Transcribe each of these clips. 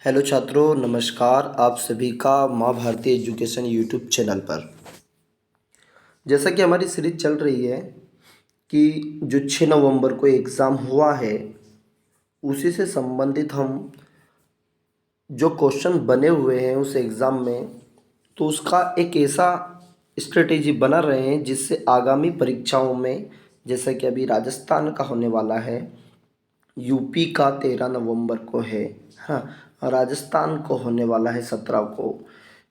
Hello छात्रों, नमस्कार। आप सभी का माँ भारती एजुकेशन यूट्यूब चैनल पर। जैसा कि हमारी सीरीज चल रही है कि जो 6 नवंबर को एग्ज़ाम हुआ है उसी से संबंधित हम जो क्वेश्चन बने हुए हैं उस एग्ज़ाम में, तो उसका एक ऐसा स्ट्रेटेजी बना रहे हैं जिससे आगामी परीक्षाओं में, जैसा कि अभी राजस्थान का होने वाला है, यूपी का 13 नवंबर को है, हाँ, और राजस्थान को होने वाला है 17 को।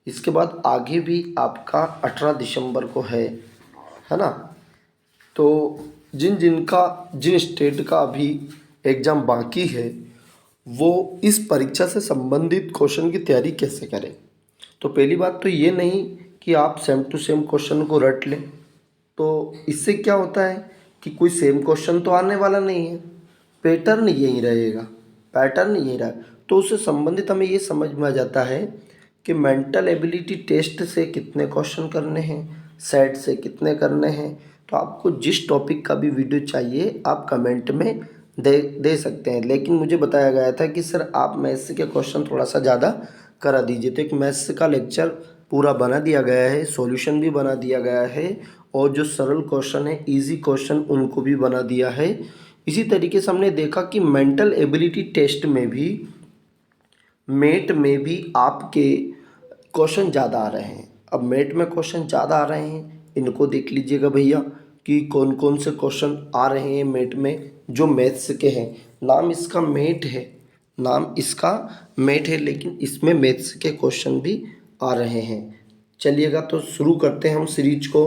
इसके बाद आगे भी आपका 18 दिसंबर को है ना। तो जिन स्टेट का अभी एग्ज़ाम बाकी है वो इस परीक्षा से संबंधित क्वेश्चन की तैयारी कैसे करें। तो पहली बात तो ये नहीं कि आप सेम टू सेम क्वेश्चन को रट लें, तो इससे क्या होता है कि कोई सेम क्वेश्चन तो आने वाला नहीं है, पैटर्न यही रहेगा, पैटर्न यही रहा। तो उससे संबंधित हमें ये समझ में आ जाता है कि मेंटल एबिलिटी टेस्ट से कितने क्वेश्चन करने हैं, सेट से कितने करने हैं। तो आपको जिस टॉपिक का भी वीडियो चाहिए आप कमेंट में दे सकते हैं, लेकिन मुझे बताया गया था कि सर आप मैथ्स के क्वेश्चन थोड़ा सा ज़्यादा करा दीजिए। तो एक मैथ्स का लेक्चर पूरा बना दिया गया है, सॉल्यूशन भी बना दिया गया है, और जो सरल क्वेश्चन है, इजी क्वेश्चन, उनको भी बना दिया है। इसी तरीके से हमने देखा कि मेंटल एबिलिटी टेस्ट में भी, मेट में भी आपके क्वेश्चन ज़्यादा आ रहे हैं। अब मेट में क्वेश्चन ज़्यादा आ रहे हैं, इनको देख लीजिएगा भैया कि कौन कौन से क्वेश्चन आ रहे हैं मेट में, जो मैथ्स के हैं। नाम इसका मेट है, नाम इसका मेट है, लेकिन इसमें मैथ्स के क्वेश्चन भी आ रहे हैं। चलिएगा तो शुरू करते हैं हम सीरीज को।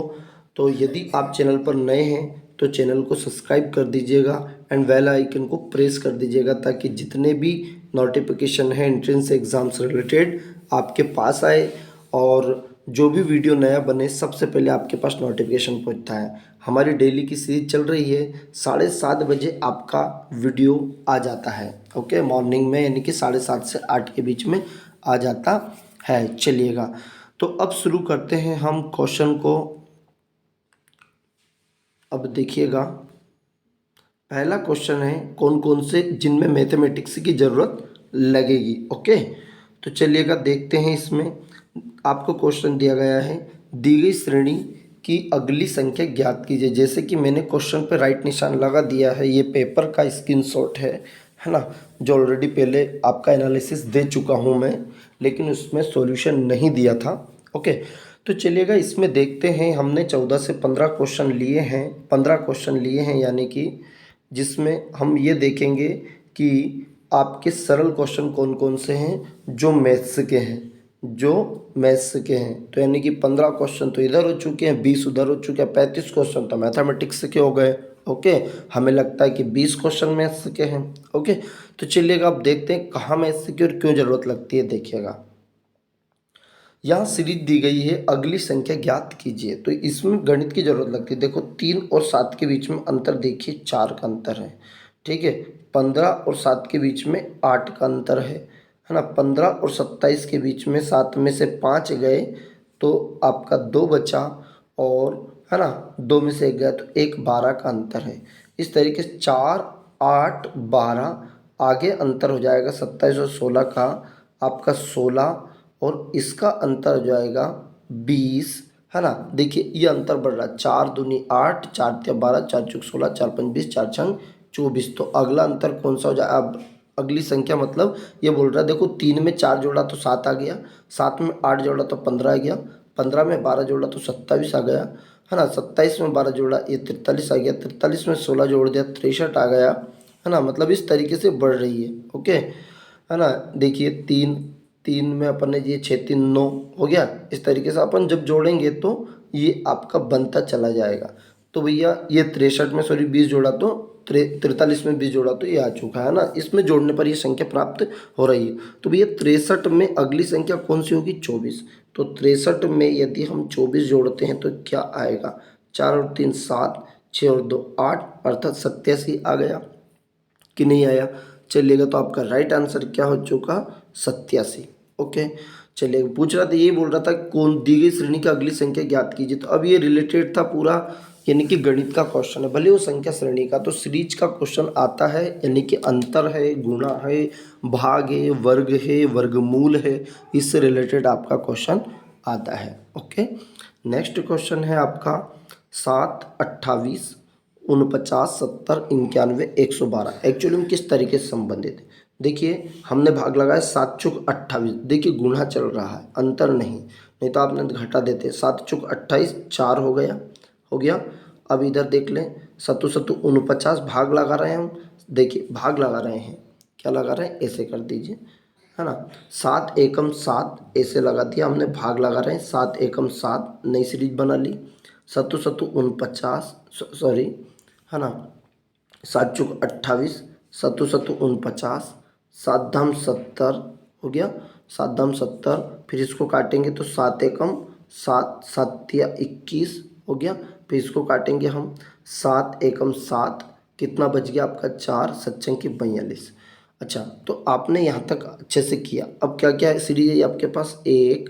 तो यदि आप चैनल पर नए हैं तो चैनल को सब्सक्राइब कर दीजिएगा एंड बेल आइकन को प्रेस कर दीजिएगा, ताकि जितने भी नोटिफिकेशन है एंट्रेंस एग्ज़ाम से रिलेटेड आपके पास आए, और जो भी वीडियो नया बने सबसे पहले आपके पास नोटिफिकेशन पहुंचता है। हमारी डेली की सीरीज चल रही है, 7:30 बजे आपका वीडियो आ जाता है, ओके, मॉर्निंग में, यानी कि 7:30 से 8 के बीच में आ जाता है। चलिएगा तो अब शुरू करते हैं हम क्वेश्चन को। अब देखिएगा, पहला क्वेश्चन है कौन कौन से जिनमें मैथमेटिक्स की ज़रूरत लगेगी, ओके। तो चलिएगा देखते हैं। इसमें आपको क्वेश्चन दिया गया है, दी गई श्रेणी की अगली संख्या ज्ञात कीजिए। जैसे कि मैंने क्वेश्चन पे राइट निशान लगा दिया है, ये पेपर का स्क्रीनशॉट है ना, जो ऑलरेडी पहले आपका एनालिसिस दे चुका हूँ मैं, लेकिन उसमें सॉल्यूशन नहीं दिया था, ओके। तो चलिएगा इसमें देखते हैं। हमने 14 से 15 क्वेश्चन लिए हैं, 15 क्वेश्चन लिए हैं, यानी कि जिसमें हम ये देखेंगे कि आपके सरल क्वेश्चन कौन कौन से हैं जो मैथ्स के हैं, जो मैथ्स के हैं। तो यानी कि 15 क्वेश्चन तो इधर हो चुके हैं, 20 उधर हो चुके हैं, 35 क्वेश्चन तो मैथमेटिक्स के हो गए, ओके। हमें लगता है कि 20 क्वेश्चन मैथ्स के हैं, ओके। तो चलिएगा अब देखते हैं कहाँ मैथ्स की और क्यों ज़रूरत लगती है। देखिएगा, यहाँ सीरीज दी गई है, अगली संख्या ज्ञात कीजिए। तो इसमें गणित की जरूरत लगती है। देखो 3 और 7 के बीच में अंतर देखिए, 4 का अंतर है, ठीक है। 15 और 7 के बीच में 8 का अंतर है ना। 15 और 27 के बीच में 7 में से 5 गए तो आपका 2 बचा, और है ना 2 में से 1 गया तो 1, 12 का अंतर है। इस तरीके से 4, 8, 12 आगे अंतर हो जाएगा 27 और 16 का, आपका 16, और इसका अंतर हो जाएगा 20, है ना। देखिए ये अंतर बढ़ रहा है, 4 दूनी 8, 4 तिया 12, 4 चौक 16, 4 पंच 20, 4 छंग 24। तो अगला अंतर कौन सा हो जाए, अब अगली संख्या मतलब ये बोल रहा है, देखो 3 में 4 जोड़ा तो 7 आ गया, 7 में 8 जोड़ा तो 15 आ गया, 15 में 12 जोड़ा तो 27 आ गया, है ना। 27 में 12 जोड़ा ये 43 आ गया, 43 में 16 जोड़ दिया 63 आ गया, है ना। मतलब इस तरीके से बढ़ रही है, ओके, है ना। देखिए 3, 3 में अपन ने ये 6 3 9 हो गया। इस तरीके से अपन जब जोड़ेंगे तो ये आपका बनता चला जाएगा। तो भैया ये 63 में, सॉरी 20 जोड़ा तो 43 में 20 जोड़ा तो ये आ चुका है ना। इसमें जोड़ने पर ये संख्या प्राप्त हो रही है। तो भैया 63 में अगली संख्या कौन सी होगी, 24। तो 63 में यदि हम 24 जोड़ते हैं तो क्या आएगा, 4 और 3 7, 6 और 2 8, अर्थात 87 आ गया कि नहीं आया। चलिएगा तो आपका राइट आंसर क्या हो चुका, 87, ओके। चलिए पूछ रहा था, ये बोल रहा था कौन दी गई श्रेणी की अगली संख्या ज्ञात कीजिए। तो अब ये रिलेटेड था पूरा यानी कि गणित का क्वेश्चन है, भले वो संख्या श्रेणी का, तो सीरीज का क्वेश्चन आता है, यानी कि अंतर है, गुणा है, भाग है, वर्ग है, वर्गमूल है, इससे रिलेटेड आपका क्वेश्चन आता है। ओके, नेक्स्ट क्वेश्चन है आपका 7, 28, 49, 70, 91, 112 एक्चुअली में किस तरीके से संबंधित है। देखिए हमने भाग लगाया 7 चौक 28, देखिए गुणा चल रहा है, अंतर नहीं तो आपने घटा देते, 7 चौक 28, 4 हो गया। अब इधर देख लें, सत्तू सत्तू 49, भाग लगा रहे हैं हम, देखिए भाग लगा रहे हैं, क्या लगा रहे हैं, ऐसे कर दीजिए, है ना। 7 एकम 7 ऐसे लगा दिया हमने, भाग लगा रहे हैं, 7 एकम 7 नई सीरीज बना ली। सत्तू सत्तू 49, सॉरी, है ना, 7 चौक 28, सत्तू सत्तू 49, 7 धाम 70 हो गया, 7 धाम 70, फिर इसको काटेंगे तो 7 एकम 7, 7 या 21 हो गया, फिर इसको काटेंगे हम 7 एकम 7, कितना बच गया आपका 4, 7 42। अच्छा, तो आपने यहाँ तक अच्छे से किया। अब क्या क्या सीरीज है आपके पास, एक,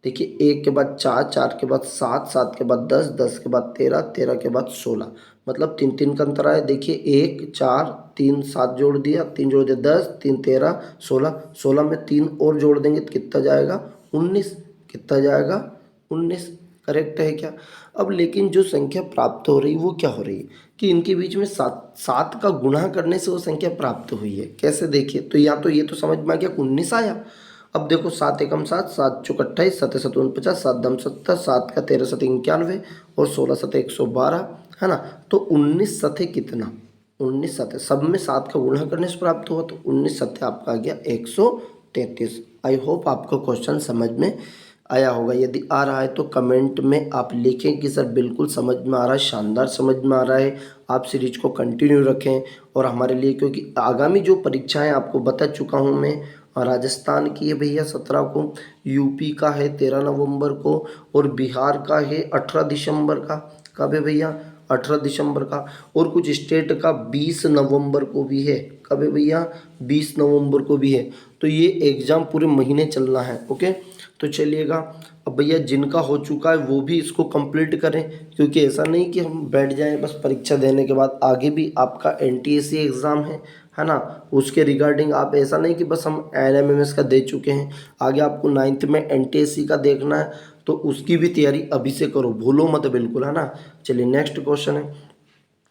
देखिए एक के बाद 4, 4 के बाद 7, 7 के बाद 10, 10 के बाद 13, 13 के बाद 16, मतलब 3 3 का अंतर आया। देखिए 1 4 3 7 जोड़ दिया, 3 जोड़ दिया 10, 3 13, 16, 16 में 3 और जोड़ देंगे तो कितना जाएगा 19, कितना जाएगा 19, करेक्ट है क्या। अब लेकिन जो संख्या प्राप्त हो रही वो क्या हो रही है कि इनके बीच में 7 का गुणा करने से वो संख्या प्राप्त हुई है। कैसे, देखिए तो या तो ये तो समझ में आ गया 19 आया। अब देखो 7 एकम 7, 7 चौक 28, 7 7 49, 7 दम 70, 7 का 13 7 91 और 16 7 112, है ना। तो 19 सतह कितना, 19 सतह सब में 7 का गुणा करने से प्राप्त हुआ, तो 19 सतह आपका आ गया 133। आई होप आपको क्वेश्चन समझ में आया होगा। यदि आ रहा है तो कमेंट में आप लिखें कि सर बिल्कुल समझ में आ रहा है, शानदार समझ में आ रहा है। आप सीरीज को कंटिन्यू रखें और हमारे लिए, क्योंकि आगामी जो परीक्षाएं आपको बता चुका हूं मैं, राजस्थान की है भैया 17 को, यूपी का है 13 नवंबर को, और बिहार का है 18 दिसंबर का। कब है भैया, 18 दिसंबर का। और कुछ स्टेट का 20 नवंबर को भी है। कब है भैया, 20 नवंबर को भी है। तो ये एग्ज़ाम पूरे महीने चलना है। ओके, तो चलिएगा, अब भैया जिनका हो चुका है वो भी इसको कंप्लीट करें, क्योंकि ऐसा नहीं कि हम बैठ जाएं बस परीक्षा देने के बाद, आगे भी आपका एनटीएससी एग्ज़ाम है ना। उसके रिगार्डिंग आप, ऐसा नहीं कि बस हम एनएमएमएस का दे चुके हैं, आगे आपको 9th में एनटीएससी का देखना है, तो उसकी भी तैयारी अभी से करो, भूलो मत बिल्कुल, है ना। चलिए नेक्स्ट क्वेश्चन है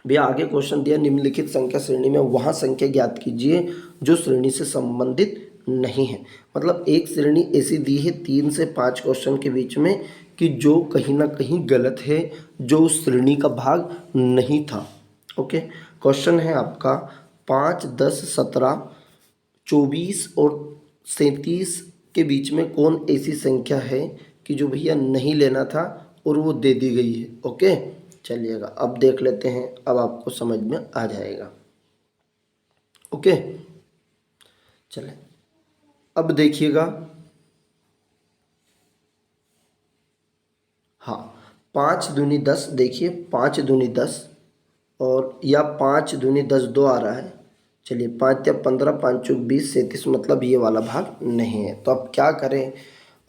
भैया, आगे क्वेश्चन दिया, निम्नलिखित संख्या श्रेणी में वहाँ संख्या ज्ञात कीजिए जो श्रेणी से संबंधित नहीं है। मतलब एक श्रेणी ऐसी दी है 3 से 5 क्वेश्चन के बीच में कि जो कहीं ना कहीं गलत है, जो उस श्रेणी का भाग नहीं था। ओके, क्वेश्चन है आपका 5, 10, 17, 24 और 37 के बीच में कौन ऐसी संख्या है कि जो भैया नहीं लेना था और वो दे दी गई है। ओके, चलिएगा अब देख लेते हैं, अब आपको समझ में आ जाएगा। ओके, चले अब देखिएगा, हाँ, 5 दूनी 10, देखिए 5 दूनी 10, और या 5 दूनी 10 2 आ रहा है। चलिए 5 या 15, 5 चौक 20, 37, मतलब ये वाला भाग नहीं है। तो अब क्या करें,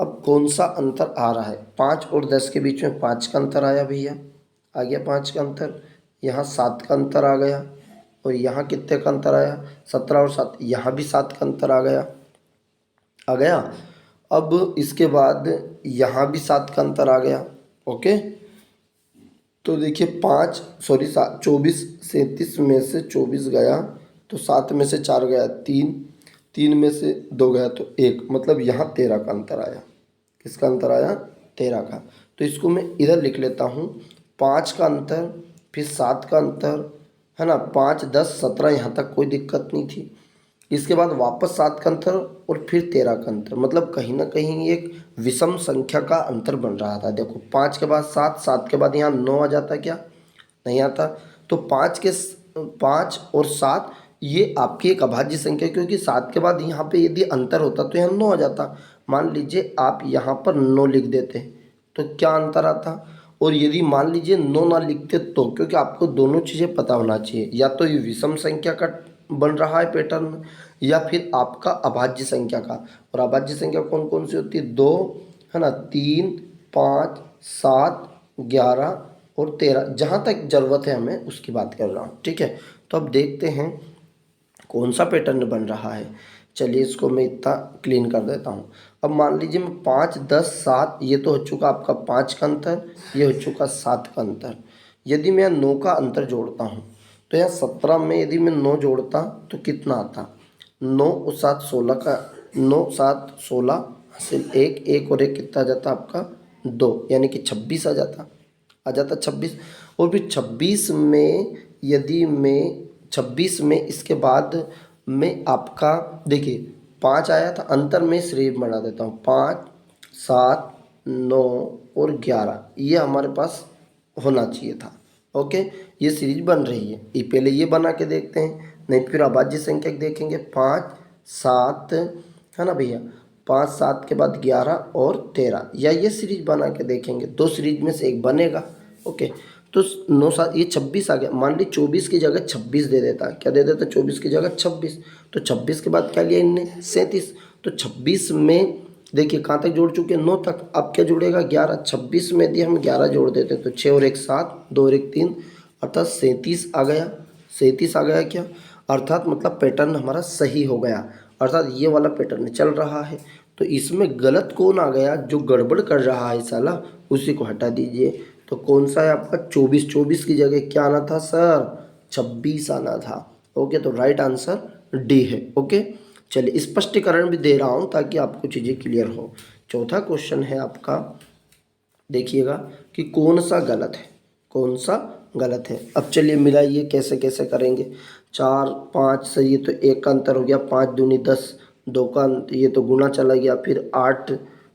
अब कौन सा अंतर आ रहा है, 5 और 10 के बीच में 5 का अंतर आया भैया, आ गया 5 का अंतर, यहाँ 7 का अंतर आ गया, और यहाँ कितने का अंतर आया, 17 और 7, यहाँ भी 7 का अंतर आ गया। अब इसके बाद यहाँ भी 7 का अंतर आ गया। ओके, तो देखिए 5, सॉरी 24, 37 में से 24 गया तो 7 में से 4 गया 3, 3 में से 2 गया तो 1, मतलब यहाँ 13 का अंतर आया। किसका अंतर आया, 13 का। तो इसको मैं इधर लिख लेता हूँ, 5 का अंतर, फिर 7 का अंतर, है ना, 5, 10, 17, यहाँ तक कोई दिक्कत नहीं थी। इसके बाद वापस 7 का अंतर और फिर 13 का अंतर, मतलब कहीं ना कहीं एक विषम संख्या का अंतर बन रहा था। देखो 5 के बाद 7, 7 के बाद यहाँ 9 आ जाता, क्या नहीं आता। तो 5 और 7 ये आपकी एक अभाज्य संख्या, क्योंकि 7 के बाद यहाँ पे यदि अंतर होता तो यहाँ 9 आ जाता। मान लीजिए आप यहाँ पर 9 लिख देते तो क्या अंतर आता, और यदि मान लीजिए 9 ना लिखते तो, क्योंकि आपको दोनों चीज़ें पता होना चाहिए, या तो ये विषम संख्या का बन रहा है पैटर्न, या फिर आपका अभाज्य संख्या का। और अभाज्य संख्या कौन कौन सी होती है, 2, है ना, 3, 5, 7, 11, और 13, जहाँ तक ज़रूरत है हमें उसकी बात कर रहा हूँ, ठीक है। तो अब देखते हैं कौन सा पैटर्न बन रहा है। चलिए इसको मैं इतना क्लीन कर देता हूँ। अब मान लीजिए मैं 5, 10, 7, ये तो हो चुका आपका 5 का अंतर, ये हो चुका 7 का अंतर। यदि मैं 9 का अंतर जोड़ता हूँ तो यहाँ 17 में यदि मैं 9 जोड़ता तो कितना आता, 9 और 7 16 का, 9 7 16 हासिल 1, 1 और 1 कितना आ जाता आपका 2, यानी कि 26 आ जाता 26। और फिर 26 में यदि मैं 26 में इसके बाद में आपका देखिए 5 आया था, अंतर में सीरीज बढ़ा देता हूँ, 5 7 9 और 11, ये हमारे पास होना चाहिए था। ओके, ये सीरीज बन रही है, ये पहले ये बना के देखते हैं, नहीं फिर अभाज्य संख्या देखेंगे 5 7, है ना भैया, 5 7 के बाद 11 और 13, या ये सीरीज बना के देखेंगे, दो सीरीज में से एक बनेगा। ओके, तो 9 7 ये 26 आ गया। मान ली 24 की जगह 26 दे देता, क्या दे देता 24 की जगह 26, तो 26 के बाद क्या लिया इनने 37। तो 26 में देखिए कहाँ तक जोड़ चुके हैं 9 तक, अब क्या जुड़ेगा 11, 26 में यदि हम 11 जोड़ देते हैं तो 6 और 1 7, 2 और 1 3, अर्थात 37 आ गया। 37 आ गया क्या, अर्थात मतलब पैटर्न हमारा सही हो गया, अर्थात ये वाला पैटर्न चल रहा है। तो इसमें गलत कौन आ गया, जो गड़बड़ कर रहा है साला, उसी को हटा दीजिए। तो कौन सा है आपका 24, 24 की जगह क्या आना था सर 26 आना था। ओके, तो राइट आंसर डी है। ओके, चलिए स्पष्टीकरण भी दे रहा हूँ ताकि आपको चीज़ें क्लियर हो। चौथा क्वेश्चन है आपका, देखिएगा कि कौन सा गलत है, कौन सा गलत है। अब चलिए मिलाइए कैसे कैसे करेंगे। 4 5 से ये तो 1 का अंतर हो गया, 5 दूनी 10, 2 का ये तो गुना चला गया, फिर 8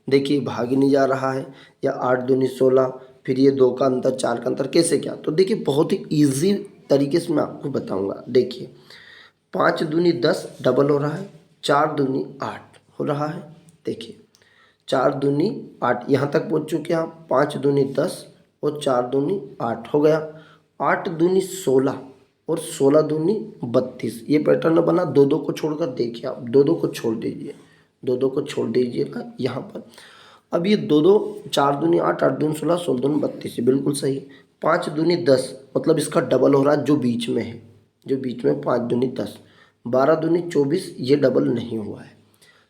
देखिए भाग ही नहीं जा रहा है, या 8 दूनी 16, फिर ये 2 का अंतर, 4 का अंतर, कैसे क्या। तो देखिए बहुत ही ईजी तरीके से मैं आपको बताऊंगा। देखिए 5 दूनी 10 डबल हो रहा है, 4 दूनी 8 हो रहा है। देखिए 4 दूनी 8 यहाँ तक पहुँच चुके हैं आप, 5 दूनी 10 और 4 दूनी 8 हो गया, 8 दूनी 16 और 16 दूनी 32। ये पैटर्न बना, दो दो को छोड़कर देखिए आप, दो दो को छोड़ दीजिए, दो दो को छोड़ दीजिएगा यहाँ पर। अब ये दो दो, 4 दूनी 8, 8 दूनी 16, 16 दूनी 32, बिल्कुल सही। 5 दूनी 10 मतलब इसका डबल हो रहा है जो बीच में है, जो बीच में 5 दूनी 10, 12 दूनी 24, ये डबल नहीं हुआ है,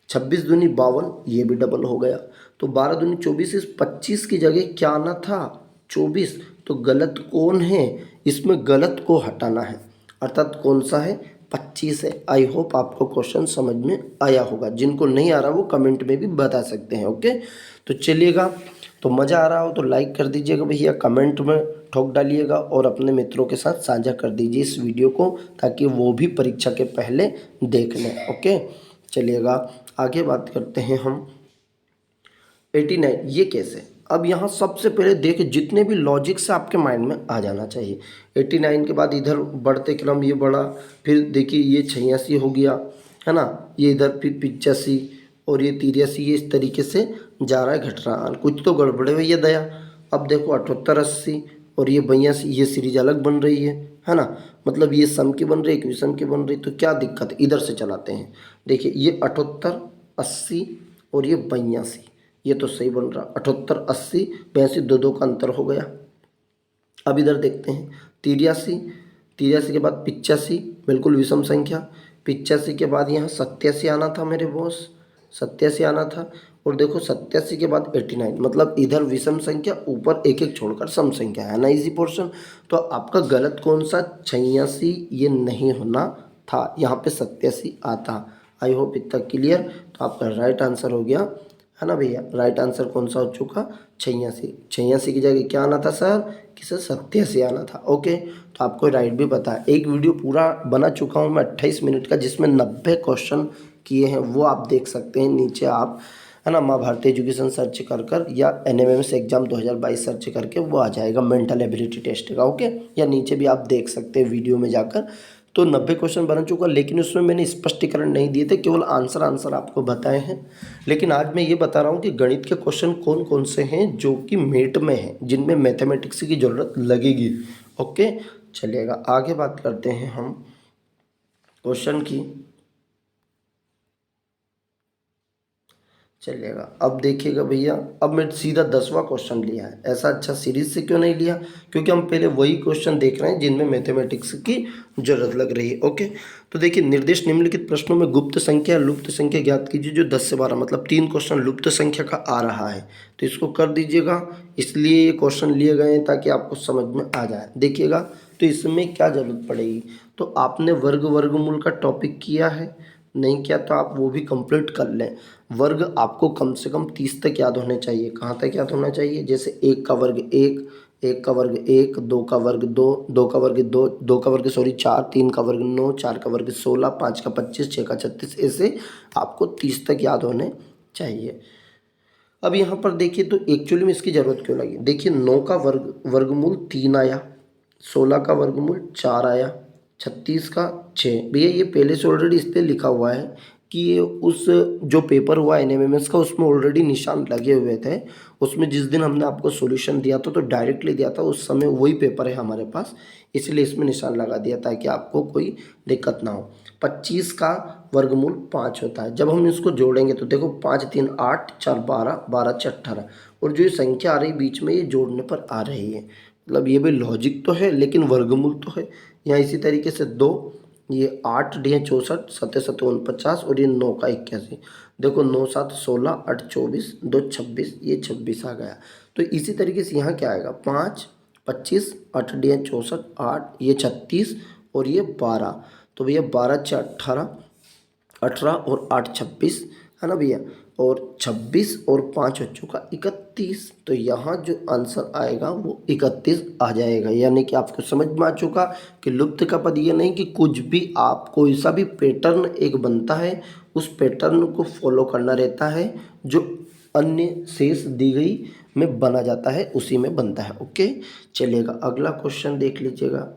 26 दूनी 52, ये भी डबल हो गया। तो 12 दूनी 24, इस 25 की जगह क्या आना था 24। तो गलत कौन है, इसमें गलत को हटाना है, अर्थात कौन सा है 25 है। आई होप आपको क्वेश्चन समझ में आया होगा, जिनको नहीं आ रहा वो कमेंट में भी बता सकते हैं। ओके, तो चलिएगा, तो मज़ा आ रहा हो तो लाइक कर दीजिएगा भैया, कमेंट में ठोक डालिएगा और अपने मित्रों के साथ साझा कर दीजिए इस वीडियो को, ताकि वो भी परीक्षा के पहले देख लें। ओके, चलिएगा आगे बात करते हैं हम 89, ये कैसे। अब यहाँ सबसे पहले देखिए जितने भी लॉजिक से आपके माइंड में आ जाना चाहिए। 89 के बाद इधर बढ़ते क्रम ये बढ़ा, फिर देखिए ये 86 हो गया, है ना, ये इधर फिर 85 और ये 83, ये इस तरीके से जा रहा है, घट रहा है, कुछ तो गड़बड़ है भैया दया। अब देखो 78 80 और ये 82, ये सीरीज अलग बन रही है ना, मतलब ये सम की बन रही है, विषम की बन रही, तो क्या दिक्कत है, इधर से चलाते हैं। देखिए ये 78 80 और ये 82, ये तो सही बन रहा, 78 80 82, दो दो का अंतर हो गया। अब इधर देखते हैं 83, 83 के बाद 85, बिल्कुल विषम संख्या, 85 के बाद यहाँ 87 आना था मेरे बॉस, 87 आना था, और देखो 87 के बाद 89, मतलब इधर विषम संख्या, ऊपर एक एक छोड़कर सम संख्या, है ना इजी पोर्शन। तो आपका गलत कौन सा 86, ये नहीं होना था, यहाँ पे 87 आता। आई होप इतना क्लियर। तो आपका राइट आंसर हो गया, है ना भैया, राइट आंसर कौन सा हो चुका 86। 86 की जगह क्या आना था सर, किसे 87 आना था। ओके, तो आपको राइट भी पता है। एक वीडियो पूरा बना चुका हूँ मैं 28 मिनट का, जिसमें 90 क्वेश्चन किए हैं, वो आप देख सकते हैं नीचे आप, है ना, माँ भारती एजुकेशन सर्च कर कर, या NMMS एग्जाम 2022 सर्च करके वो आ जाएगा मेंटल एबिलिटी टेस्ट का। ओके, या नीचे भी आप देख सकते हैं वीडियो में जाकर। तो 90 क्वेश्चन बन चुका, लेकिन उसमें मैंने स्पष्टीकरण नहीं दिए थे, केवल आंसर आपको बताए हैं। लेकिन आज मैं ये बता रहा हूँ कि गणित के क्वेश्चन कौन कौन से हैं जो कि मेट में हैं, जिनमें मैथमेटिक्स की ज़रूरत लगेगी। ओके, चलिएगा आगे बात करते हैं हम क्वेश्चन की। चलिएगा अब देखिएगा भैया, अब मैं सीधा 10वां क्वेश्चन लिया है। ऐसा अच्छा सीरीज से क्यों नहीं लिया, क्योंकि हम पहले वही क्वेश्चन देख रहे हैं जिनमें मैथमेटिक्स की जरूरत लग रही है। ओके, तो देखिए, निर्देश निम्नलिखित प्रश्नों में गुप्त संख्या लुप्त संख्या ज्ञात कीजिए जो 10 से 12, मतलब 3 क्वेश्चन लुप्त संख्या का आ रहा है, तो इसको कर दीजिएगा। इसलिए ये क्वेश्चन लिए गए हैं ताकि आपको समझ में आ जाए। देखिएगा, तो इसमें क्या जरूरत पड़ेगी, तो आपने वर्ग वर्गमूल का टॉपिक किया है, नहीं किया तो आप वो भी कंप्लीट कर लें। वर्ग आपको कम से कम 30 तक याद होने चाहिए। कहाँ तक याद होना चाहिए, जैसे 1 का वर्ग 1, 1 का वर्ग 1, 2 का वर्ग 2, 2 का वर्ग 2, 2 का वर्ग 4, 3 का वर्ग 9, 4 का वर्ग 16, 5 का 25, 6 का 36, ऐसे आपको 30 तक याद होने चाहिए। अब यहाँ पर देखिए, तो एक्चुअली में इसकी ज़रूरत क्यों लगी। देखिए, 9 का वर्गमूल 3 आया, 16 का वर्गमूल 4 आया, 36 का 6। भैया ये पहले से ऑलरेडी इस पर लिखा हुआ है कि ये उस जो पेपर हुआ एनएमएमएस का, उसमें ऑलरेडी निशान लगे हुए थे। उसमें जिस दिन हमने आपको सॉल्यूशन दिया था तो डायरेक्टली दिया था, उस समय वही पेपर है हमारे पास, इसलिए इसमें निशान लगा दिया ताकि आपको कोई दिक्कत ना हो। 25 का वर्गमूल 5 होता है। जब हम इसको जोड़ेंगे तो देखो, 5 3 8, 4 12, 12 6 18, और जो ये संख्या आ रही बीच में, ये जोड़ने पर आ रही है। मतलब ये भी लॉजिक तो है लेकिन वर्गमूल तो है। यहाँ इसी तरीके से 2, ये 8 डी 64, 7 7 49, और ये 9 का 81। देखो, 9 7 16, 8 24, 2 26, ये 26 आ गया। तो इसी तरीके से यहाँ क्या आएगा, 5 25, 8 डी 64, 8, ये 36, और ये 12। तो भैया 12 6 18, 18 और 8 26 है ना भैया, और 26 और 5 बच्चों का 31। तो यहाँ जो आंसर आएगा वो 31 आ जाएगा। यानी कि आपको समझ में आ चुका कि लुप्त का पद ये नहीं कि कुछ भी आप कोई सा भी पैटर्न एक बनता है, उस पैटर्न को फॉलो करना रहता है, जो अन्य शेष दी गई में बना जाता है उसी में बनता है। ओके, चलिएगा अगला क्वेश्चन देख लीजिएगा।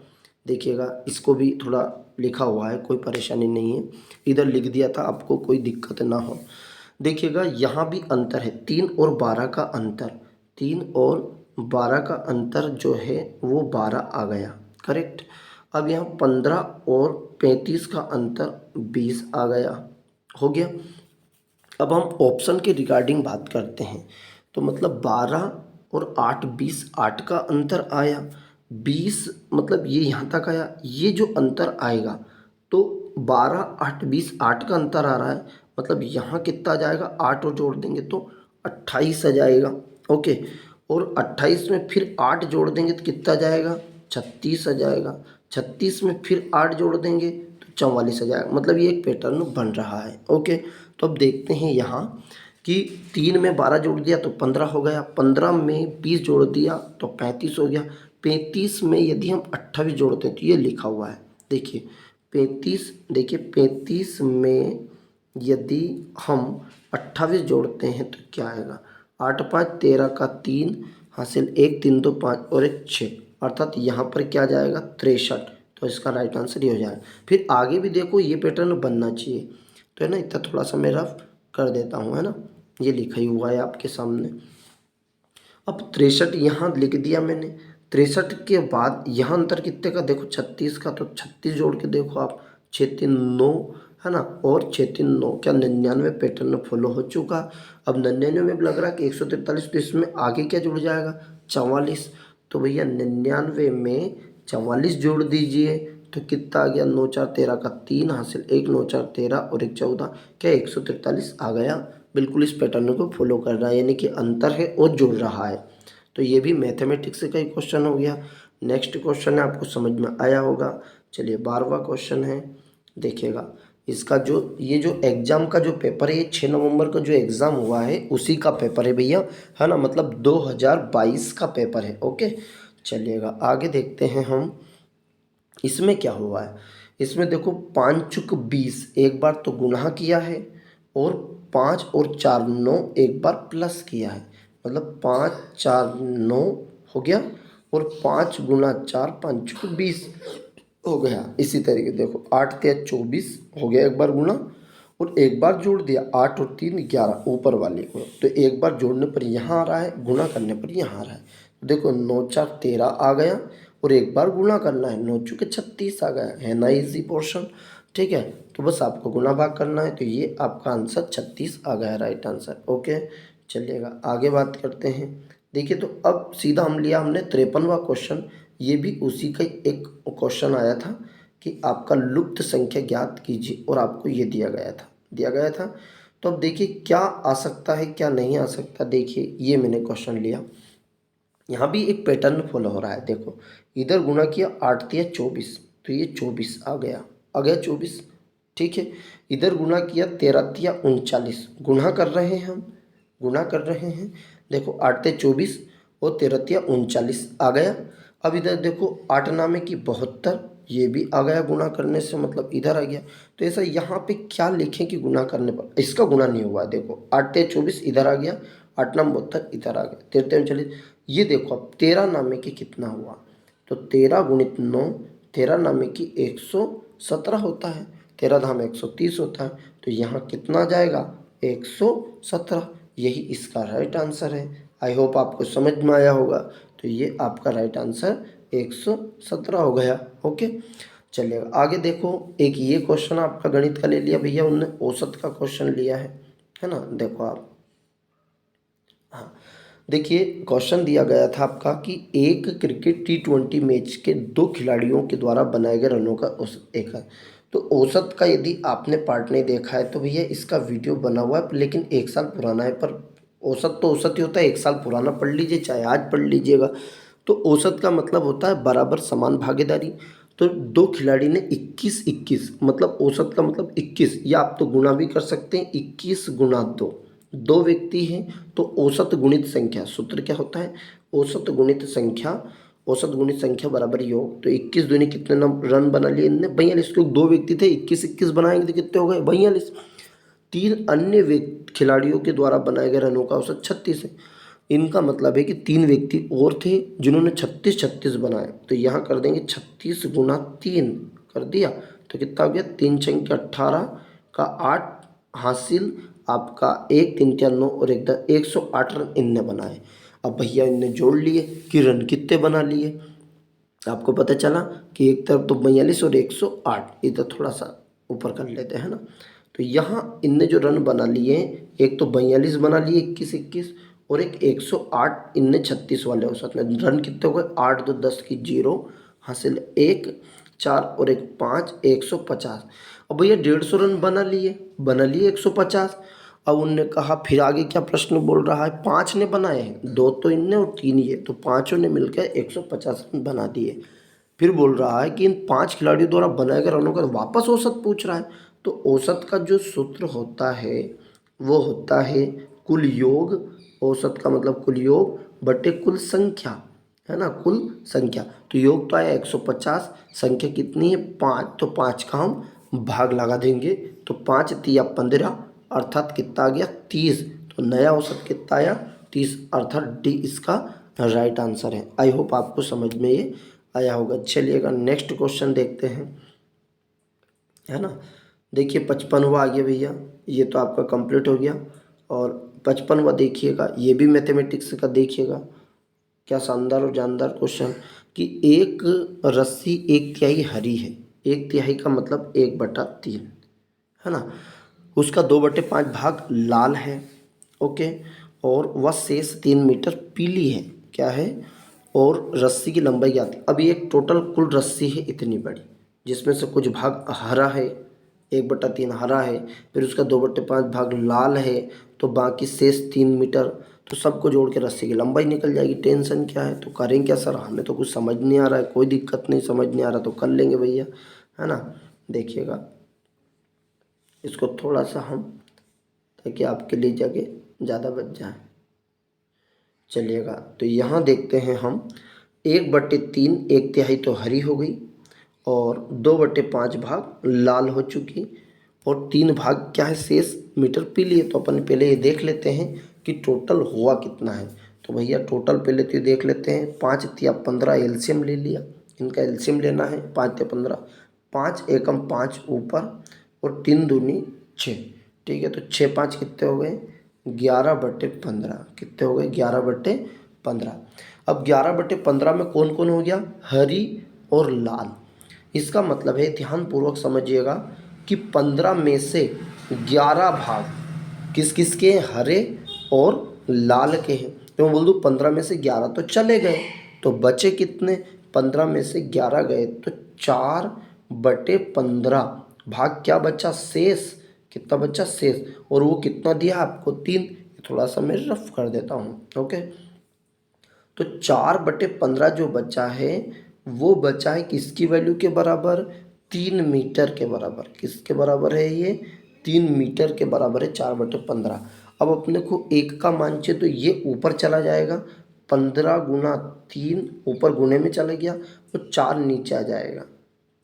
देखिएगा, इसको भी थोड़ा लिखा हुआ है, कोई परेशानी नहीं है, इधर लिख दिया था, आपको कोई दिक्कत ना हो। देखिएगा, यहाँ भी अंतर है, 3 और 12 का अंतर, 3 और 12 का अंतर जो है वो 12 आ गया, करेक्ट। अब यहाँ 15 और 35 का अंतर 20 आ गया, हो गया। अब हम ऑप्शन के रिगार्डिंग बात करते हैं, तो मतलब 12 और 8 20, 8 का अंतर आया, 20 मतलब ये यहाँ तक आया, ये जो अंतर आएगा, तो 12 8 20, 8 का अंतर आ रहा है, मतलब यहाँ कितना आ जाएगा, 8 और जोड़ देंगे तो 28 आ जाएगा। ओके, और 28 में फिर 8 जोड़ देंगे तो कितना जाएगा, 36 आ जाएगा। 36 में फिर 8 जोड़ देंगे तो 44 आ जाएगा। मतलब ये एक पैटर्न बन रहा है। ओके, तो अब देखते हैं यहाँ कि 3 में 12 जोड़ दिया तो 15 हो गया, 15 में 20 जोड़ दिया तो 35 हो गया, 35 में यदि हम 28 जोड़ते हैं तो ये लिखा हुआ है, देखिए 35, देखिए 35 में यदि हम 28 जोड़ते हैं तो क्या आएगा, 8 5 13 का 3 हासिल, 1 3 2 5 और 1 6, अर्थात यहाँ पर क्या जाएगा 63। तो इसका राइट आंसर ये हो जाएगा। फिर आगे भी देखो, ये पैटर्न बनना चाहिए, तो है ना, इतना थोड़ा सा मैं रफ कर देता हूँ, है ना, ये लिखा ही हुआ है आपके सामने। अब 63 यहाँ लिख दिया मैंने, 63 के बाद यहाँ अंतर कितने का, देखो 36 का, तो 36 जोड़ के देखो आप, 6 3 9 है ना, और 6 3 9, क्या 99 पैटर्न फॉलो हो चुका। अब 99 में लग रहा है कि 143, तो इसमें आगे क्या जुड़ जाएगा, 44। तो भैया 99 में 44 जोड़ दीजिए तो कितना आ गया, 9 4 13 का 3 हासिल, 1 9 4 13 और 1 14, क्या 143 आ गया। बिल्कुल इस पैटर्न को फॉलो कर रहा है, यानी कि अंतर है और जुड़ रहा है। तो ये भी मैथमेटिक्स का ही क्वेश्चन हो गया। नेक्स्ट क्वेश्चन है, आपको समझ में आया होगा। चलिए 12वां क्वेश्चन है, देखिएगा, इसका जो ये जो एग्ज़ाम का जो पेपर है, ये 6 नवंबर का जो एग्ज़ाम हुआ है उसी का पेपर है भैया, है ना, मतलब 2022 का पेपर है। ओके, चलिएगा आगे देखते हैं हम, इसमें क्या हुआ है। इसमें देखो 5 चुक 20 एक बार तो गुणा किया है, और 5 और 4 9 एक बार प्लस किया है, मतलब 5 4 9 हो गया, और 5 गुना 4 5 चुक 20 हो गया। इसी तरीके देखो 8 3 24 हो गया, एक बार गुना, और एक बार जोड़ दिया, 8 और 3 11 ऊपर वाले को, तो एक बार जोड़ने पर यहाँ आ रहा है, गुना करने पर यहाँ आ रहा है। देखो 9 4 13 आ गया, और एक बार गुणा करना है, 9 चुके 36 आ गया, है ना इजी पोर्शन। ठीक है। तो बस आपको गुना भाग करना है, तो ये आपका आंसर 36 आ गया राइट आंसर। ओके, चलिएगा आगे बात करते हैं। देखिए तो अब सीधा हम लिया हमने 53वां क्वेश्चन। ये भी उसी का एक क्वेश्चन आया था कि आपका लुप्त संख्या ज्ञात कीजिए, और आपको ये दिया गया था। तो अब देखिए क्या आ सकता है क्या नहीं आ सकता। देखिए ये मैंने क्वेश्चन लिया, यहाँ भी एक पैटर्न फॉलो हो रहा है। देखो इधर गुणा किया 8 तिया 24, तो ये 24 आ गया 24। ठीक है, इधर गुणा किया 13 तिया 39, गुणा कर रहे हैं हम, गुणा कर रहे हैं। देखो 8 तिया 24 और 13 तिया 39 आ गया। अब इधर देखो 8 नामे की 72, ये भी आ गया गुणा करने से, मतलब इधर आ गया। तो ऐसा यहाँ पे क्या लिखें कि गुणा करने पर इसका गुणा नहीं हुआ। देखो 8 तिया 24 इधर आ गया, 8 नाम 72 इधर आ गया, 13 तिया 39। ये देखो अब 13 नामे की कितना हुआ, तो 13 गुणित 9, 13 नामे की 117 होता है, 13 धाम 130 होता है। तो यहाँ कितना आ जाएगा 117, यही इसका राइट आंसर है। आई होप आपको समझ में आया होगा। तो ये आपका राइट आंसर 117 हो गया। ओके, चलिएगा आगे देखो। एक ये क्वेश्चन आपका गणित का ले लिया भैया, उनने औसत का क्वेश्चन लिया है ना। देखो आप, हाँ देखिए क्वेश्चन दिया गया था आपका कि एक क्रिकेट T20 मैच के 2 खिलाड़ियों के द्वारा बनाए गए रनों का औसत एक है। तो औसत का यदि आपने पार्ट नहीं देखा है तो भैया इसका वीडियो बना हुआ है, लेकिन 1 साल पुराना है। पर औसत तो औसत ही होता है, 1 साल पुराना पढ़ लीजिए चाहे आज पढ़ लीजिएगा। तो औसत का मतलब होता है बराबर समान भागीदारी। तो 2 खिलाड़ी ने 21-21, मतलब औसत का मतलब 21, या आप तो गुणा भी कर सकते हैं, 21 गुणा 2, 2 व्यक्ति हैं। तो औसत गुणित संख्या, सूत्र क्या होता है, औसत गुणित संख्या बराबर योग। तो 21 दूनी कितने रन बना लिए इनने, 42। क्योंकि 2 व्यक्ति थे, 21-21 बनाएंगे तो कितने हो गए 42। 3 अन्य खिलाड़ियों के द्वारा बनाए गए रनों का औसत 36 है। इनका मतलब है कि 3 व्यक्ति और थे जिन्होंने 36-36 बनाए। तो यहाँ कर देंगे 36 गुना 3 कर दिया, तो कितना हो गया 3 छंग 18 का 8 हासिल आपका 1 3 4 9 और 1 10, 108 रन इनने बनाए। अब भैया इनने जोड़ लिए कि रन कितने बना लिए। आपको पता चला कि एक तरफ तो 42 और 108, इधर थोड़ा सा ऊपर कर लेते हैं ना। तो यहाँ इनने जो रन बना लिए हैं, एक तो 42 बना लिए 21-21, और एक 108 इनने 36 वाले औसत में। रन कितने हो गए 8 2 10 की 0 हासिल 1 4 और 1 5, 150। अब भैया 150 रन बना लिए 150। अब उनने कहा फिर आगे क्या प्रश्न बोल रहा है, 5 ने बनाए हैं, 2 तो इनने और 3 ये, तो पाँचों ने मिलकर 150 रन बना दिए। फिर बोल रहा है कि इन 5 खिलाड़ियों द्वारा बनाए गए रनों का वापस औसत पूछ रहा है। तो औसत का जो सूत्र होता है वो होता है कुल योग, औसत का मतलब कुल योग बटे कुल संख्या, है ना, कुल संख्या। तो योग तो आया 150, संख्या कितनी है 5, तो 5 का हम भाग लगा देंगे। तो 5 तिया 15, अर्थात कितना आ गया 30। तो नया औसत कितना आया 30, अर्थात डी इसका राइट आंसर है। आई होप आपको समझ में ये आया होगा। चलिएगा नेक्स्ट क्वेश्चन देखते हैं, है ना। देखिए 55वां आ गया भैया, ये तो आपका कंप्लीट हो गया। और 55वां देखिएगा, ये भी मैथमेटिक्स का देखिएगा, क्या शानदार और जानदार क्वेश्चन। कि एक रस्सी 1/3 हरी है, 1/3 का मतलब 1/3, है ना। उसका 2/5 भाग लाल है, ओके, और वह शेष 3 मीटर पीली है, क्या है, और रस्सी की लंबाई ज्ञात है। अब ये एक टोटल कुल रस्सी है इतनी बड़ी, जिसमें से कुछ भाग हरा है, 1/3 हरा है, फिर उसका 2/5 भाग लाल है, तो बाकी शेष 3 मीटर। तो सबको जोड़ के रस्सी की लंबाई निकल जाएगी। टेंशन क्या है, तो करें क्या सर, हमें तो कुछ समझ नहीं आ रहा है। कोई दिक्कत नहीं, समझ नहीं आ रहा तो कर लेंगे भैया, है ना। देखिएगा इसको थोड़ा सा हम, ताकि आपके लिए जगह ज़्यादा बच जाए। चलिएगा तो यहाँ देखते हैं हम, 1/3 1/3 तो हरी हो गई, और 2/5 भाग लाल हो चुकी, और 3 भाग क्या है शेष मीटर पीली है। तो अपन पहले ये देख लेते हैं कि टोटल हुआ कितना है। तो भैया टोटल पहले तो ये देख लेते हैं, 5 तिया 15 एलसीएम ले लिया, इनका एलसीएम लेना है, 5 तिया 15, 5 एकम 5 ऊपर और 3 दूनी 6, ठीक है। तो 6 5 कितने हो गए 11/15, कितने हो गए 11/15। अब 11/15 में कौन कौन हो गया, हरी और लाल। इसका मतलब है, ध्यानपूर्वक समझिएगा, कि 15 में से 11 भाग किस किस के हैं, हरे और लाल के हैं। तो मैं बोल दूँ 15 में से 11 तो चले गए, तो बचे कितने, 15 में से 11 गए तो 4/15 भाग क्या बचा, शेष। कितना बचा, शेष। और वो कितना दिया आपको, 3। थोड़ा सा मैं रफ कर देता हूँ। ओके, तो 4/15 जो बचा है वो बचा है किसकी वैल्यू के बराबर, 3 मीटर के बराबर। किसके बराबर है ये, 3 मीटर के बराबर है 4/15। अब अपने को एक का मान चाहिए तो ये ऊपर चला जाएगा, 15 गुना 3 ऊपर गुने में चला गया, तो 4 नीचे आ जाएगा,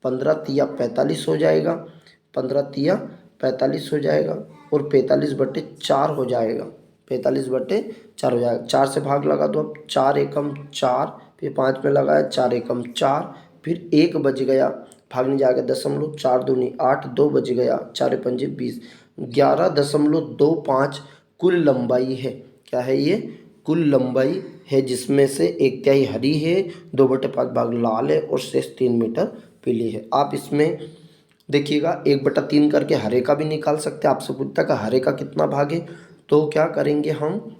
15 तिया 45 हो जाएगा, 15 तिया 45 हो जाएगा, और 45/4 हो जाएगा, 45/4 हो जाएगा। 4 से भाग लगा दो, अब 4 एकम 4, फिर 5 में लगाया 4 एकम 4, फिर 1 बज गया, भाग नहीं जाएगा, दशमलव, 4 दूनी 8, 2 बज गया, 4 पंजे 20, 11.25 कुल लंबाई है। क्या है ये, कुल लंबाई है, जिसमें से 1/3 हरी है, 2/5 भाग लाल है और शेष 3 मीटर पीली है। आप इसमें देखिएगा 1/3 करके हरे का भी निकाल सकते हैं। आपसे पूछता है हरे का कितना भाग है, तो क्या करेंगे हम,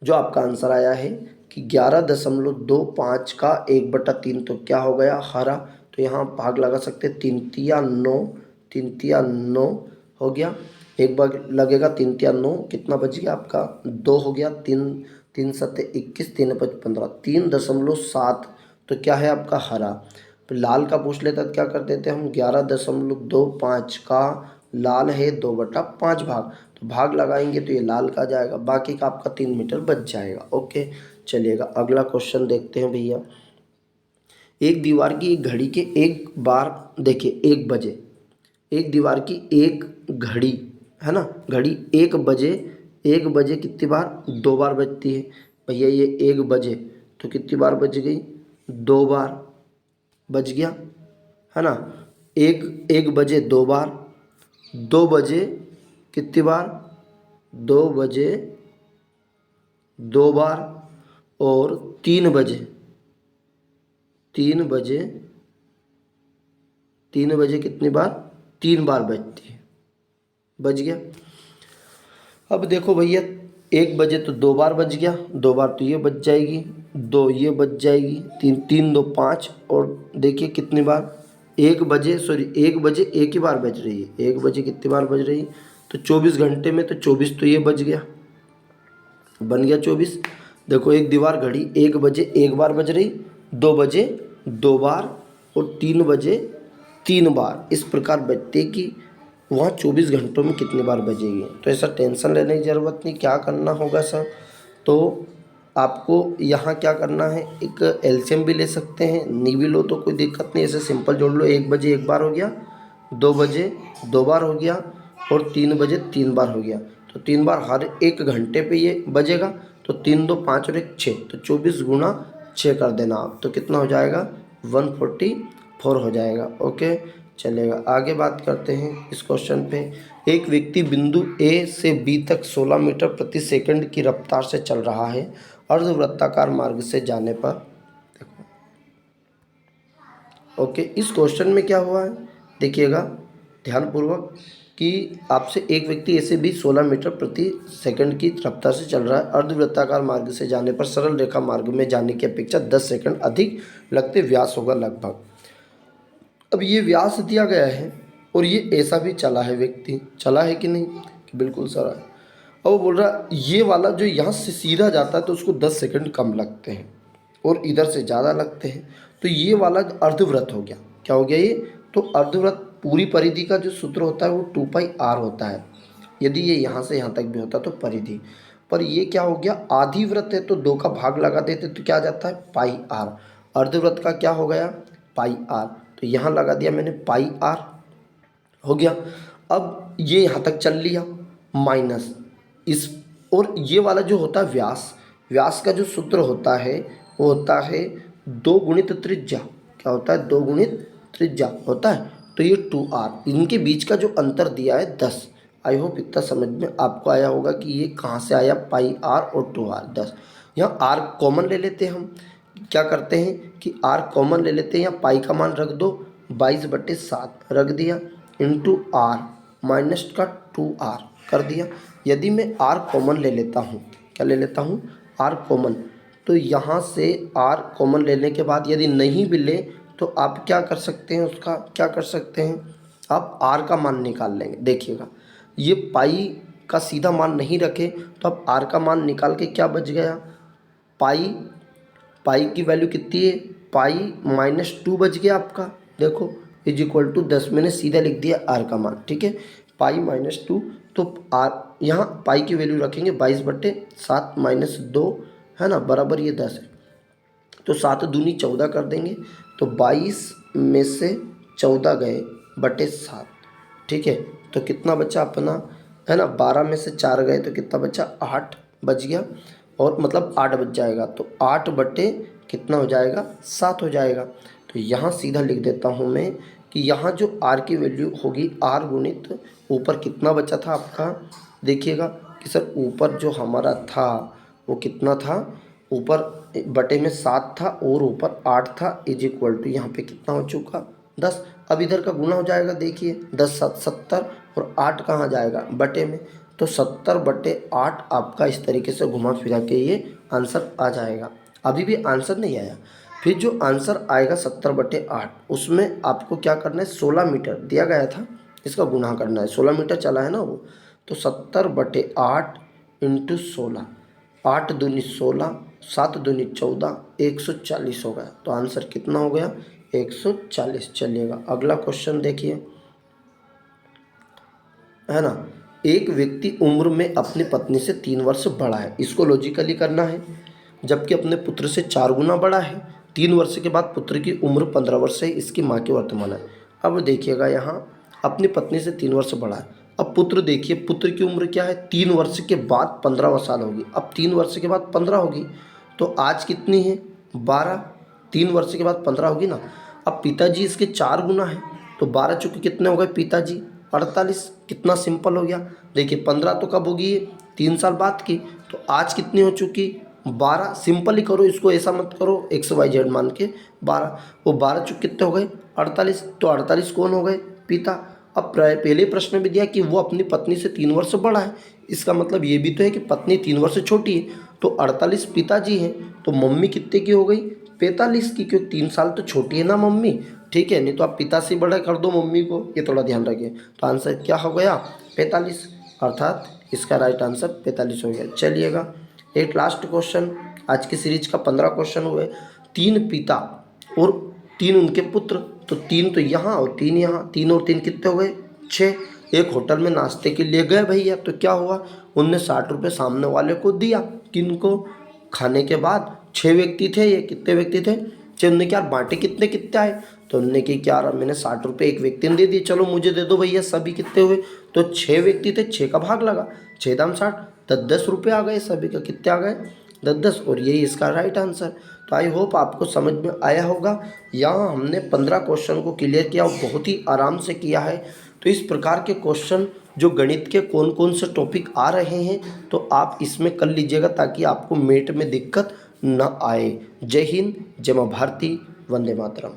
जो आपका आंसर आया है कि 11.25 का 1/3 तो क्या हो गया, हरा। तो यहाँ भाग लगा सकते, 3 तिया 9, 3 तिया 9 हो गया, एक बार लगेगा, 3 तिया 9, कितना बच गया आपका, 2 हो गया, 3 3 7 21, 3 5 15, 3.7 तो क्या है आपका हरा। तो लाल का पूछ लेता तो क्या कर देते हम, 11.25 का लाल है 2/5 भाग, तो भाग लगाएंगे तो ये लाल का जाएगा, बाकी का आपका 3 मीटर बच जाएगा। ओके, चलिएगा अगला क्वेश्चन देखते हैं भैया। एक दीवार की एक घड़ी के एक बार, देखिए 1 बजे, एक दीवार की एक घड़ी है ना, घड़ी 1 बजे, 1 बजे कितनी बार, 2 बार बजती है। भैया ये 1 बजे तो कितनी बार बज गई, 2 बार बज गया, है ना। 1 बजे 2 बार, 2 बजे कितनी बार, 2 बजे 2 बार, और 3 बजे, 3 बजे, 3 बजे कितनी बार, 3 बार बजती है, बज गया। अब देखो भैया 1 बजे तो 2 बार बज गया, 2 बार तो ये बज जाएगी, 2 ये बज जाएगी, 3 3 2 5, और देखिए कितनी बार, 1 बजे, सॉरी 1 बजे एक ही बार बज रही है, 1 बजे कितनी बार बज रही है, तो 24 घंटे में तो 24 तो ये बज गया, बन गया 24। देखो एक दीवार घड़ी 1 बजे 1 बार बज रही, 2 बजे 2 बार, और 3 बजे 3 बार, इस प्रकार बजते कि वहाँ 24 घंटों में कितनी बार बजेगी। तो ऐसा टेंशन लेने की ज़रूरत नहीं, क्या करना होगा सर, तो आपको यहाँ क्या करना है, एक एलसीएम भी ले सकते हैं, नहीं भी लो तो कोई दिक्कत नहीं, ऐसे सिंपल जोड़ लो, 1 बजे 1 बार हो गया, 2 बजे 2 बार हो गया, और 3 बजे 3 बार हो गया, तो 3 बार हर 1 घंटे पे ये बजेगा, तो 3 2 5 और 1 6, तो 24 गुना 6 कर देना आप, तो कितना हो जाएगा, 144 हो जाएगा। ओके, चलेगा आगे बात करते हैं इस क्वेश्चन पे। एक व्यक्ति बिंदु ए से बी तक 16 मीटर प्रति सेकंड की रफ्तार से चल रहा है, अर्धवृत्ताकार मार्ग से जाने पर, देखो ओके, इस क्वेश्चन में क्या हुआ है देखिएगा ध्यानपूर्वक, कि आपसे एक व्यक्ति ए से बी 16 मीटर प्रति सेकंड की रफ्तार से चल रहा है, अर्धवृत्ताकार मार्ग से जाने पर सरल रेखा मार्ग में जाने की अपेक्षा 10 सेकंड अधिक लगते व्यास होगा लगभग। अब ये व्यास दिया गया है और ये ऐसा भी चला है, व्यक्ति चला है कि नहीं, कि बिल्कुल सर है। अब वो बोल रहा ये वाला जो यहाँ से सीधा जाता है तो उसको 10 सेकंड कम लगते हैं, और इधर से ज़्यादा लगते हैं, तो ये वाला अर्धवृत्त हो गया, क्या हो गया ये, तो अर्धवृत्त पूरी परिधि का जो सूत्र होता है वो 2πr होता है, यदि ये यहाँ से यहाँ तक भी होता तो परिधि, पर ये क्या हो गया, आधी वृत्त है तो 2 का भाग लगा देते तो क्या आ जाता है, πr, अर्धवृत्त का क्या हो गया, πr, तो यहाँ लगा दिया मैंने πr हो गया। अब ये यहाँ तक चल लिया, माइनस इस, और ये वाला जो होता है व्यास, व्यास का जो सूत्र होता है वो होता है 2 गुणित त्रिज्या, क्या होता है, 2 गुणित त्रिज्या होता है, तो ये 2r, इनके बीच का जो अंतर दिया है 10। आई होप इतना समझ में आपको आया होगा कि ये कहाँ से आया, πr और 2r 10। यहाँ r कॉमन ले लेते हैं हम, क्या करते हैं कि r कॉमन ले लेते हैं, यहाँ पाई का मान रख दो, 22/7 रख दिया, इंटू आर माइनस का 2r कर दिया। यदि मैं r कॉमन ले लेता हूँ, क्या ले लेता हूँ, r कॉमन, तो यहाँ से r कॉमन लेने के बाद यदि नहीं भी ले तो आप क्या कर सकते हैं, उसका क्या कर सकते हैं, आप r का मान निकाल लेंगे। देखिएगा ये पाई का सीधा मान नहीं रखे तो आप r का मान निकाल के क्या बच गया, पाई की वैल्यू कितनी है, पाई माइनस 2 बच गया आपका। देखो इज इक्वल टू 10 मैंने सीधा लिख दिया r का मान, ठीक है, पाई माइनस 2। तो r यहाँ पाई की वैल्यू रखेंगे 22/7 माइनस 2 है ना, बराबर ये 10 है। तो 7 दूनी 14 कर देंगे, तो 22 में से 14 गए बटे 7, ठीक है। तो कितना बचा अपना, है ना, 12 में से 4 गए तो कितना बचा, 8 बच गया, और मतलब 8 बच जाएगा। तो 8 बटे कितना हो जाएगा, 7 हो जाएगा। तो यहाँ सीधा लिख देता हूँ मैं कि यहाँ जो r की वैल्यू होगी, r गुणित ऊपर कितना बचा था आपका, देखिएगा कि सर ऊपर जो हमारा था वो कितना था, ऊपर बटे में 7 था और ऊपर 8 था, इज इक्वल टू यहाँ पे कितना हो चुका, 10। अब इधर का गुना हो जाएगा, देखिए 10 7 70 और 8 कहाँ जाएगा, बटे में, तो 70/8 आपका इस तरीके से घुमा फिरा के ये आंसर आ जाएगा। अभी भी आंसर नहीं आया, फिर जो आंसर आएगा 70/8 उसमें आपको क्या करना है, 16 मीटर दिया गया था, इसका गुना करना है, 16 मीटर चला है ना वो, तो 70/8 इंटू 16, 8 दूनी 16, 7 दूनी 14, 140 हो गया। तो आंसर कितना हो गया, 140। चलिएगा अगला क्वेश्चन देखिए, है ना, एक व्यक्ति उम्र में अपनी पत्नी से 3 वर्ष बड़ा है, इसको लॉजिकली करना है, जबकि अपने पुत्र से 4 गुना बड़ा है। 3 वर्ष के बाद पुत्र की उम्र 15 वर्ष है, इसकी माँ की वर्तमान है। अब देखिएगा यहाँ अपनी पत्नी से 3 वर्ष बड़ा है। अब पुत्र देखिए, पुत्र की उम्र क्या है, 3 वर्ष के बाद 15 साल होगी। अब 3 वर्ष के बाद 15 होगी, तो आज कितनी है, 12, 3 वर्ष के बाद 15 होगी ना। अब पिताजी इसके 4 गुना है, तो 12 चुके कितने हो गए पिताजी, 48। कितना सिंपल हो गया। देखिए 15 तो कब होगी, ये 3 साल बाद की, तो आज कितनी हो चुकी, 12। सिंपल ही करो इसको, ऐसा मत करो XYZ मान के 12, वो 12 चुक कितने हो गए, 48। तो 48 कौन हो गए, पिता। अब पहले प्रश्न में भी दिया कि वो अपनी पत्नी से 3 वर्ष बड़ा है, इसका मतलब ये भी तो है कि पत्नी 3 वर्ष छोटी है, तो 48 पिताजी हैं, तो मम्मी कितने की हो गई, 45 की, क्योंकि 3 साल तो छोटी है ना मम्मी, ठीक है। नहीं तो आप पिता से बड़ा कर दो मम्मी को, ये थोड़ा ध्यान रखिए। तो आंसर क्या हो गया, 45, अर्थात इसका राइट आंसर 45 हो गया। चलिएगा एक लास्ट क्वेश्चन, आज की सीरीज का 15 क्वेश्चन हुए। 3 पिता और 3 उनके पुत्र, तो 3 तो यहाँ और 3 यहाँ, 3 और 3 कितने हो गए, 6। एक होटल में नाश्ते के लिए गए भैया, तो क्या हुआ, उनने 60 रुपये सामने वाले को दिया, किनको, खाने के बाद 6 व्यक्ति थे, ये कितने व्यक्ति थे, 6। उनने क्या बांटे, कितने कितने आए, तो उनने की क्या, मैंने 60 रुपये एक व्यक्ति ने दे दिए, चलो मुझे दे दो भैया, सभी कितने हुए, तो 6 व्यक्ति थे, 6 का भाग लगा, 6 दाम 60, 10 रुपये आ गए, सभी का कितने आ गए, 10, और यही इसका राइट आंसर। तो आई होप आपको समझ में आया होगा। यहाँ हमने 15 क्वेश्चन को क्लियर किया और बहुत ही आराम से किया है। तो इस प्रकार के क्वेश्चन जो गणित के कौन कौन से टॉपिक आ रहे हैं, तो आप इसमें कर लीजिएगा ताकि आपको मेट में दिक्कत न आए। जय हिंद, जय मां भारती, वंदे मातरम।